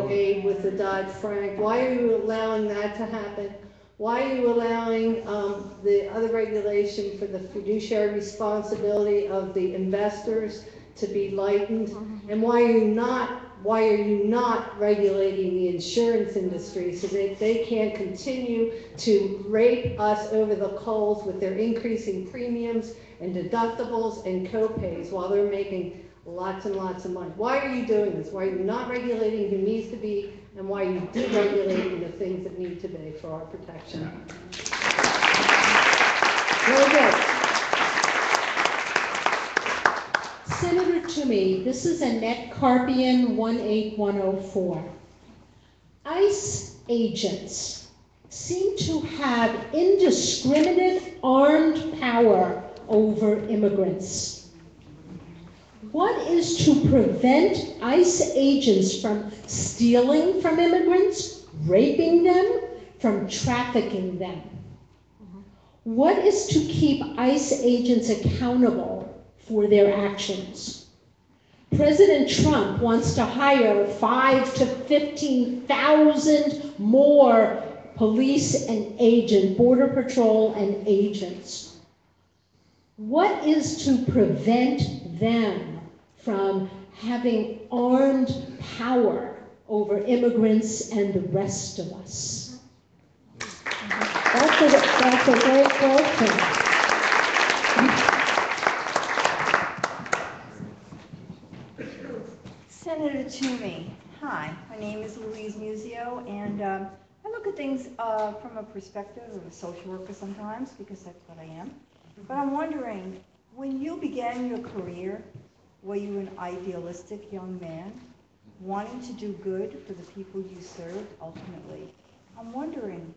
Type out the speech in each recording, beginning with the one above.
aid with the Dodd-Frank? Why are you allowing that to happen? Why are you allowing the other regulation for the fiduciary responsibility of the investors to be lightened? And why are you not regulating the insurance industry so that they can't continue to rape us over the coals with their increasing premiums and deductibles and co-pays while they're making lots and lots of money? Why are you doing this? Why are you not regulating who needs to be, and why are you deregulating the things that need to be for our protection? Very good. Senator Toomey, this is Annette Carpian, 18104. ICE agents seem to have indiscriminate armed power over immigrants. What is to prevent ICE agents from stealing from immigrants, raping them, from trafficking them? What is to keep ICE agents accountable for their actions? President Trump wants to hire 5,000 to 15,000 more police and Border Patrol and agents. What is to prevent them from having armed power over immigrants and the rest of us? That's a great question. Senator Toomey, hi, my name is Louise Musio, and I look at things from a perspective of a social worker sometimes, because that's what I am. But I'm wondering, when you began your career, were you an idealistic young man, wanting to do good for the people you served ultimately? I'm wondering,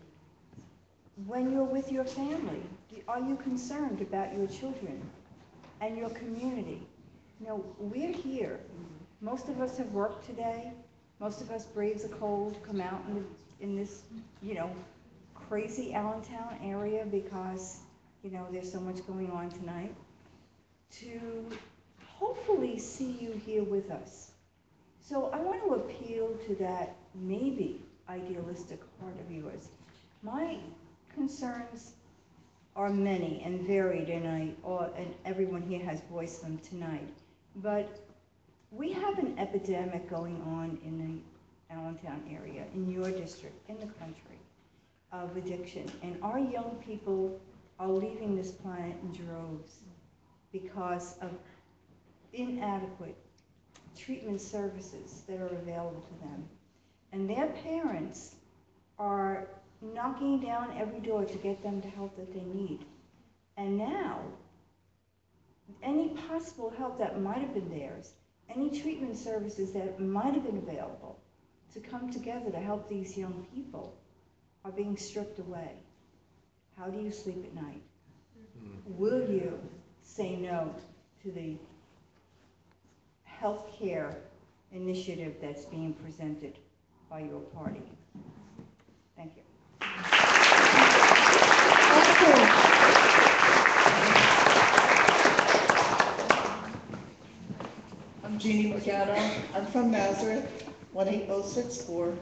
when you're with your family, are you concerned about your children and your community? You know, we're here. Most of us have worked today. Most of us brave the cold, come out in this, you know, crazy Allentown area because, you know, there's so much going on tonight, to hopefully see you here with us. So I want to appeal to that maybe idealistic heart of yours. My concerns are many and varied, and everyone here has voiced them tonight. But we have an epidemic going on in the Allentown area, in your district, in the country, of addiction. And our young people are leaving this planet in droves because of inadequate treatment services that are available to them. And their parents are knocking down every door to get them the help that they need. And now, any possible help that might have been theirs, any treatment services that might have been available to come together to help these young people, are being stripped away. How do you sleep at night? Will you say no to the health care initiative that's being presented by your party? Thank you. I'm Jeannie Morgado. I'm from Nazareth, 18064.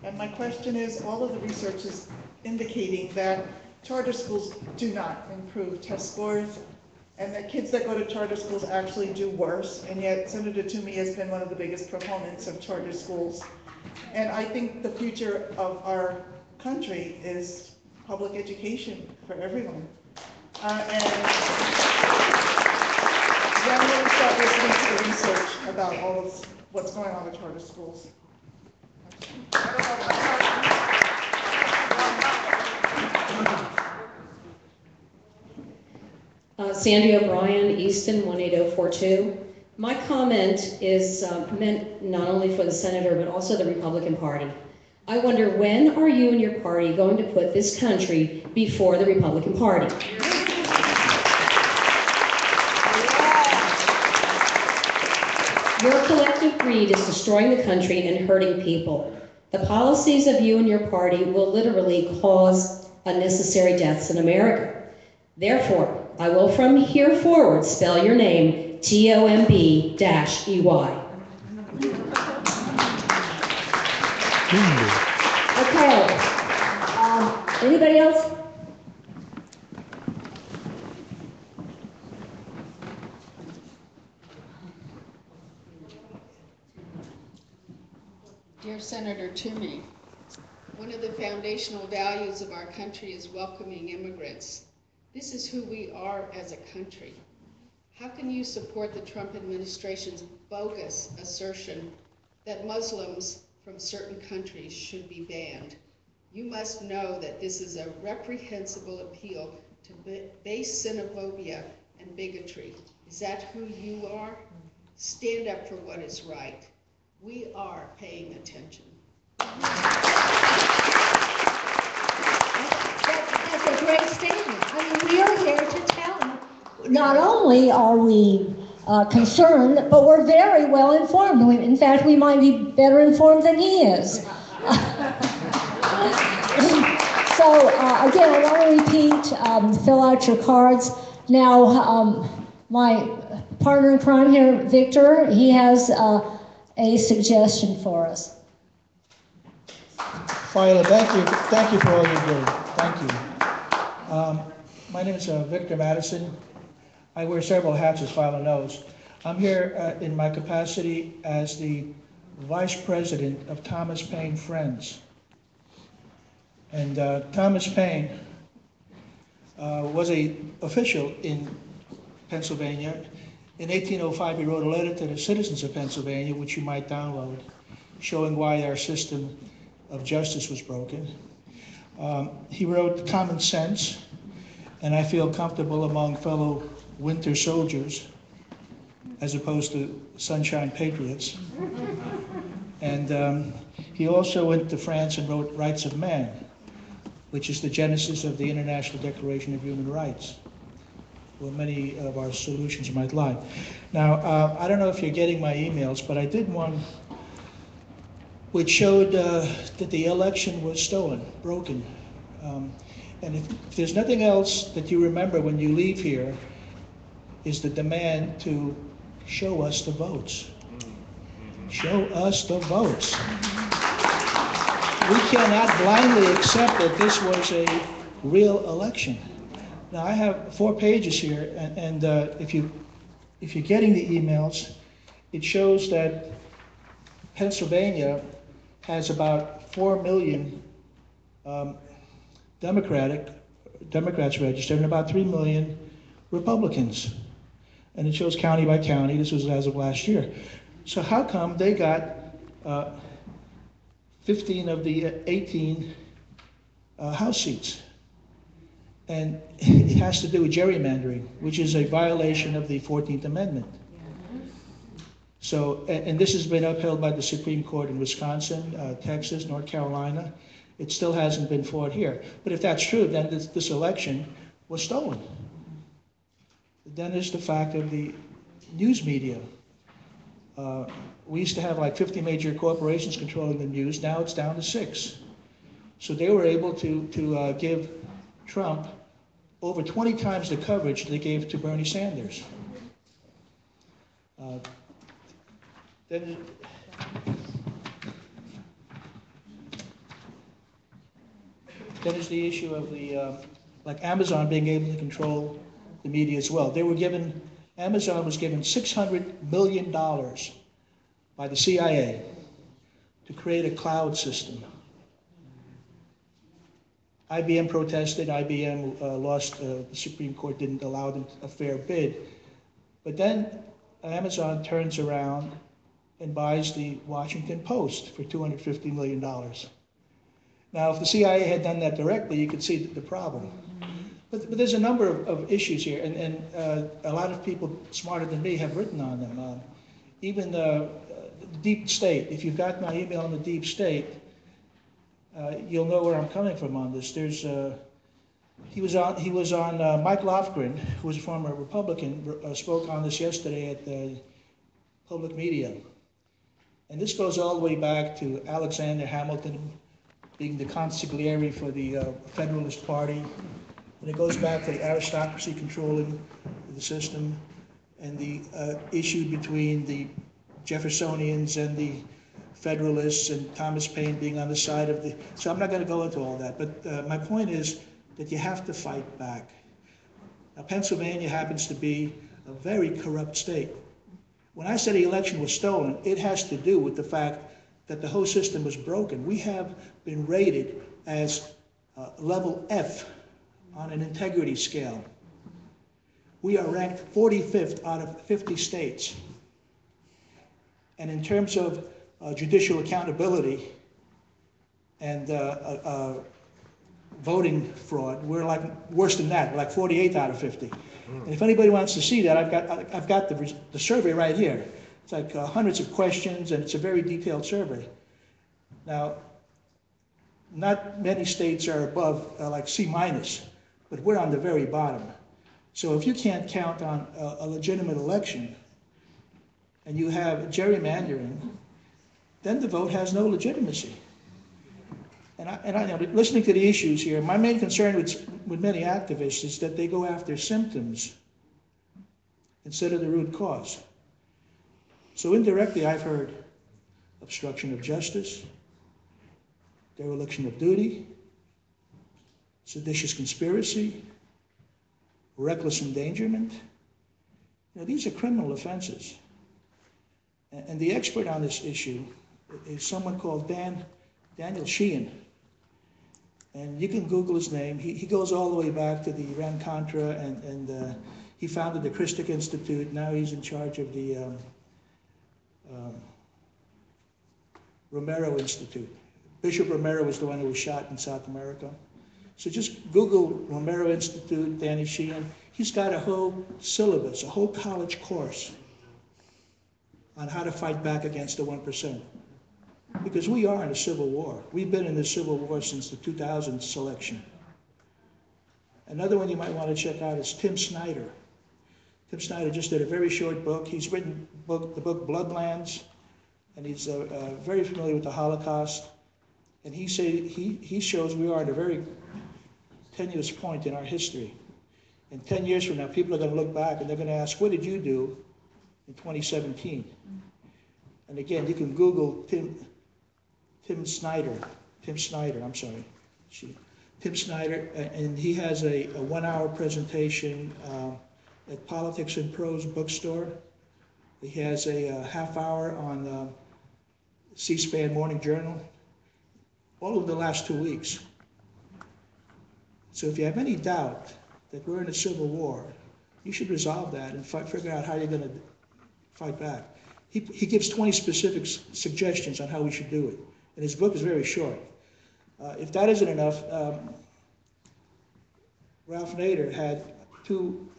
And my question is, all of the research is indicating that charter schools do not improve test scores, and that kids that go to charter schools actually do worse. And yet Senator Toomey has been one of the biggest proponents of charter schools. And I think the future of our country is public education for everyone. And when will we start listening to the research about all of what's going on with charter schools? Sandy O'Brien, Easton, 18042. My comment is meant not only for the senator, but also the Republican Party. I wonder, when are you and your party going to put this country before the Republican Party? Your collective greed is destroying the country and hurting people. The policies of you and your party will literally cause unnecessary deaths in America. Therefore, I will from here forward spell your name Tomb-EY. Okay. Anybody else? Dear Senator Toomey, one of the foundational values of our country is welcoming immigrants. This is who we are as a country. How can you support the Trump administration's bogus assertion that Muslims from certain countries should be banned? You must know that this is a reprehensible appeal to base xenophobia and bigotry. Is that who you are? Stand up for what is right. We are paying attention. That's a great statement. I mean, we are here to tell him. Not only are we concerned, but we're very well informed. In fact, we might be better informed than he is. So again, I want to repeat, fill out your cards. Now, my partner in crime here, Victor, he has a suggestion for us. Phyla, thank you for all you do. Thank you. My name is Victor Madison. I wear several hats, as Phyla knows. I'm here in my capacity as the Vice President of Thomas Paine Friends. And Thomas Paine was an official in Pennsylvania. In 1805, he wrote a letter to the citizens of Pennsylvania, which you might download, showing why our system of justice was broken. He wrote Common Sense, and I feel comfortable among fellow winter soldiers as opposed to sunshine patriots. And he also went to France and wrote Rights of Man, which is the genesis of the International Declaration of Human Rights, where many of our solutions might lie. Now, I don't know if you're getting my emails, but I did one which showed that the election was stolen, broken. And if there's nothing else that you remember when you leave here, is the demand to show us the votes. Show us the votes. We cannot blindly accept that this was a real election. Now, I have 4 pages here, and if you're getting the emails, it shows that Pennsylvania has about 4 million Democrats registered and about 3 million Republicans. And it shows county by county. This was as of last year. So how come they got 15 of the 18 House seats? And it has to do with gerrymandering, which is a violation of the 14th Amendment. So, and this has been upheld by the Supreme Court in Wisconsin, Texas, North Carolina. It still hasn't been fought here. But if that's true, then this election was stolen. Then there's the fact of the news media. We used to have like 50 major corporations controlling the news. Now it's down to 6. So they were able to give Trump over 20 times the coverage they gave to Bernie Sanders. Then is the issue of the like Amazon being able to control the media as well. Amazon was given $600 million by the CIA to create a cloud system. IBM protested, IBM lost, the Supreme Court didn't allow them a fair bid. But then Amazon turns around and buys the Washington Post for $250 million. Now, if the CIA had done that directly, you could see the problem. But there's a number of issues here, and a lot of people smarter than me have written on them. Even the deep state, if you've got my email on the deep state, you'll know where I'm coming from on this. He was on Mike Lofgren, who was a former Republican, spoke on this yesterday at the public media. And this goes all the way back to Alexander Hamilton being the consigliere for the Federalist Party. And it goes back to the aristocracy controlling the system and the issue between the Jeffersonians and the Federalists and Thomas Paine being on the side of the, so I'm not going to go into all that, but my point is that you have to fight back. Now, Pennsylvania happens to be a very corrupt state. When I said the election was stolen, it has to do with the fact that the whole system was broken. We have been rated as level F on an integrity scale. We are ranked 45th out of 50 states. And in terms of judicial accountability and voting fraud, we're like worse than that. We're like 48th out of 50. And if anybody wants to see that, I've got the survey right here. It's like hundreds of questions, and it's a very detailed survey. Now, not many states are above like C-, but we're on the very bottom. So if you can't count on a legitimate election, and you have gerrymandering, then the vote has no legitimacy. And I listening to the issues here, my main concern with many activists is that they go after symptoms instead of the root cause. So indirectly, I've heard obstruction of justice, dereliction of duty, seditious conspiracy, reckless endangerment. These are criminal offenses. And the expert on this issue is someone called Daniel Sheehan. And you can Google his name. He goes all the way back to the Iran-Contra, and he founded the Christic Institute. Now he's in charge of the Romero Institute. Bishop Romero was the one who was shot in South America. So just Google Romero Institute, Danny Sheehan. He's got a whole syllabus, a whole college course on how to fight back against the 1%. Because we are in a civil war. We've been in the civil war since the 2000 selection. Another one you might want to check out is Tim Snyder. Tim Snyder just did a very short book. He's written the book Bloodlands, and he's very familiar with the Holocaust. And he shows we are at a very tenuous point in our history. And 10 years from now, people are going to look back and they're going to ask, what did you do in 2017? And again, you can Google Tim Snyder, and he has a 1-hour presentation at Politics and Prose bookstore. He has a half-hour on C-SPAN Morning Journal, all of the last 2 weeks. So if you have any doubt that we're in a civil war, you should resolve that and figure out how you're going to fight back. He gives 20 specific suggestions on how we should do it. And his book is very short. If that isn't enough, Ralph Nader had 2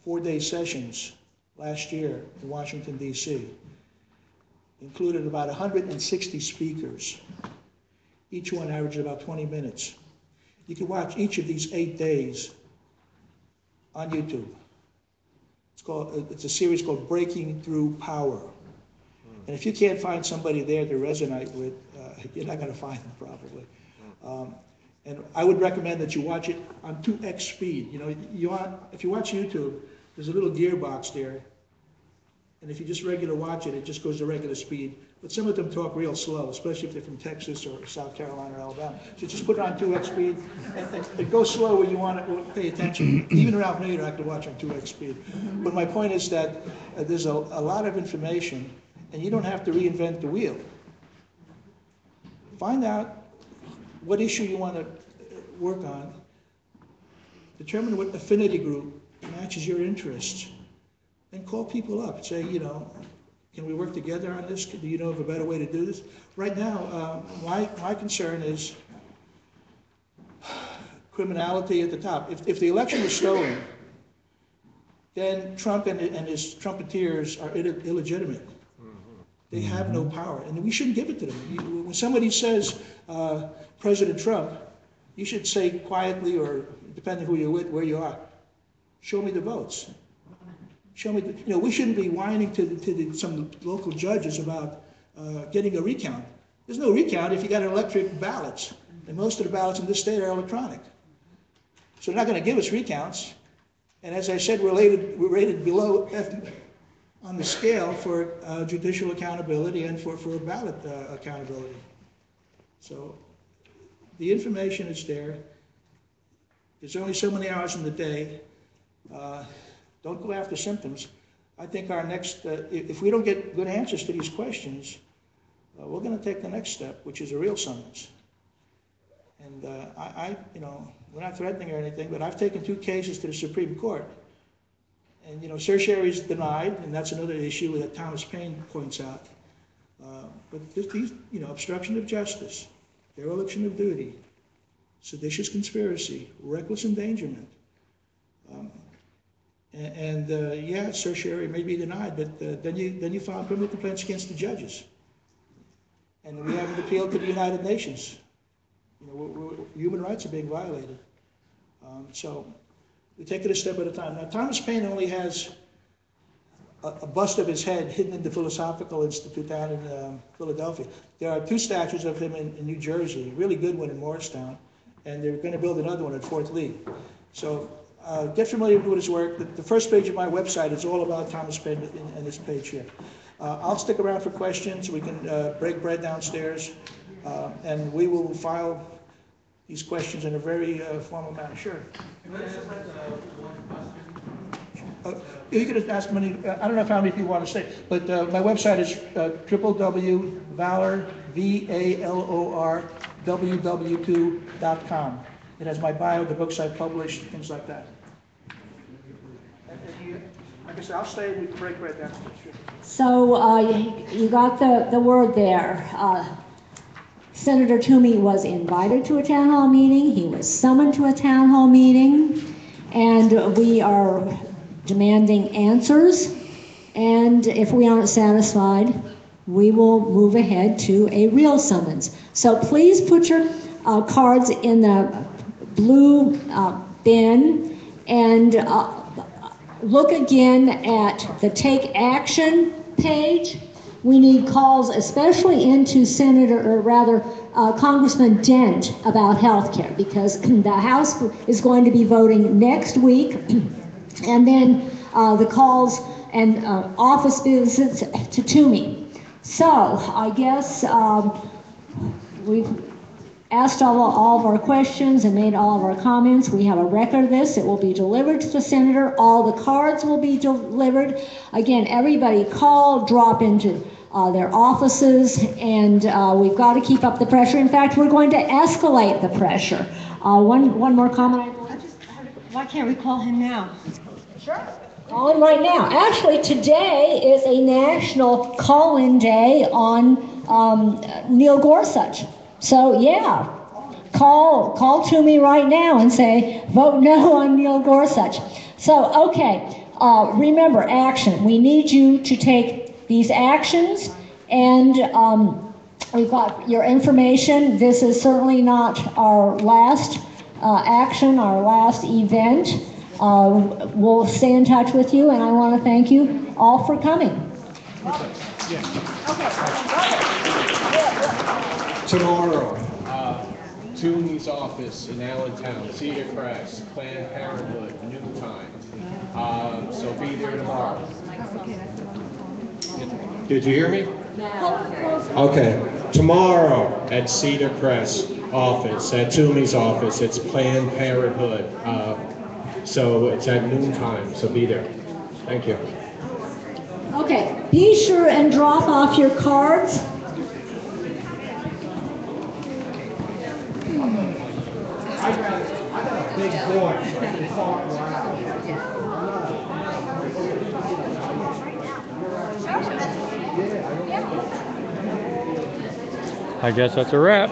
4-day sessions last year in Washington, D.C. Included about 160 speakers. Each one averaged about 20 minutes. You can watch each of these 8 days on YouTube. It's a series called Breaking Through Power. And if you can't find somebody there to resonate with, you're not going to find them probably. And I would recommend that you watch it on 2x speed. If you watch YouTube, there's a little gearbox there. And if you just regular watch it, it just goes to regular speed. But some of them talk real slow, especially if they're from Texas or South Carolina or Alabama. So just put it on 2x speed, and it goes slow when you want to pay attention. Even Ralph Nader I could watch on 2x speed. But my point is that there's a lot of information, and you don't have to reinvent the wheel. Find out what issue you want to work on. Determine what affinity group matches your interests. And call people up. Say, can we work together on this? Do you know of a better way to do this? Right now, my concern is criminality at the top. If the election was stolen, then Trump and his trumpeteers are illegitimate. They have no power, and we shouldn't give it to them. When somebody says President Trump, you should say quietly, or depending who you're with, where you are, show me the votes. Show me, we shouldn't be whining to some local judges about getting a recount. There's no recount if you got electric ballots, and most of the ballots in this state are electronic. So they're not going to give us recounts. And as I said, we're rated below on the scale for judicial accountability and for ballot accountability. So the information is there. There's only so many hours in the day. Don't go after symptoms. I think our next, if we don't get good answers to these questions, we're going to take the next step, which is a real summons. And you know, we're not threatening or anything, but I've taken 2 cases to the Supreme Court. And, you know, certiorari is denied, and that's another issue that Thomas Paine points out. But these, you know, obstruction of justice, dereliction of duty, seditious conspiracy, reckless endangerment. Yeah, certiorari may be denied, but then you file criminal complaints against the judges. And we have an appeal to the United Nations. You know, human rights are being violated. So we take it a step at a time. Now, Thomas Paine only has a bust of his head hidden in the Philosophical Institute down in Philadelphia. There are 2 statues of him in New Jersey, a really good one in Morristown, and they're going to build another one at Fort Lee. So get familiar with his work. The first page of my website is all about Thomas Paine and this page here. I'll stick around for questions. We can break bread downstairs, and we will file these questions in a very formal manner. Sure. You could ask many, I don't know how many people want to stay, but my website is www.valor2.com. It has my bio, the books I've published, things like that. Like I said, I'll stay and we can break bread downstairs. Sure. So you got the word there. Senator Toomey was invited to a town hall meeting. He was summoned to a town hall meeting, and we are demanding answers. And if we aren't satisfied, we will move ahead to a real summons. So please put your cards in the blue bin and look again at the Take Action page. We need calls, especially into Congressman Dent about health care, because the House is going to be voting next week, and then the calls and office visits to Toomey. So I guess we've asked all of our questions and made all of our comments. We have a record of this. It will be delivered to the senator. All the cards will be delivered. Again, everybody call, drop into their offices, and we've got to keep up the pressure. In fact, we're going to escalate the pressure. One more comment. Why can't we call him now? Sure. Call him right now. Actually, today is a national call-in day on Neil Gorsuch. So yeah, call Toomey right now and say, vote no on Neil Gorsuch. So, okay, remember, action. We need you to take these actions, and we've got your information. This is certainly not our last action, our last event. We'll stay in touch with you, and I want to thank you all for coming. Tomorrow, Toomey's office in Allentown, Cedar Crest, Planned Parenthood, noon time. So be there tomorrow. Did you hear me? Okay. Tomorrow at Cedar Crest office, at Toomey's office, it's Planned Parenthood. So it's at noon time, so be there. Thank you. Okay, be sure and drop off your cards. I got a big voice. I can talk loud. I guess that's a wrap.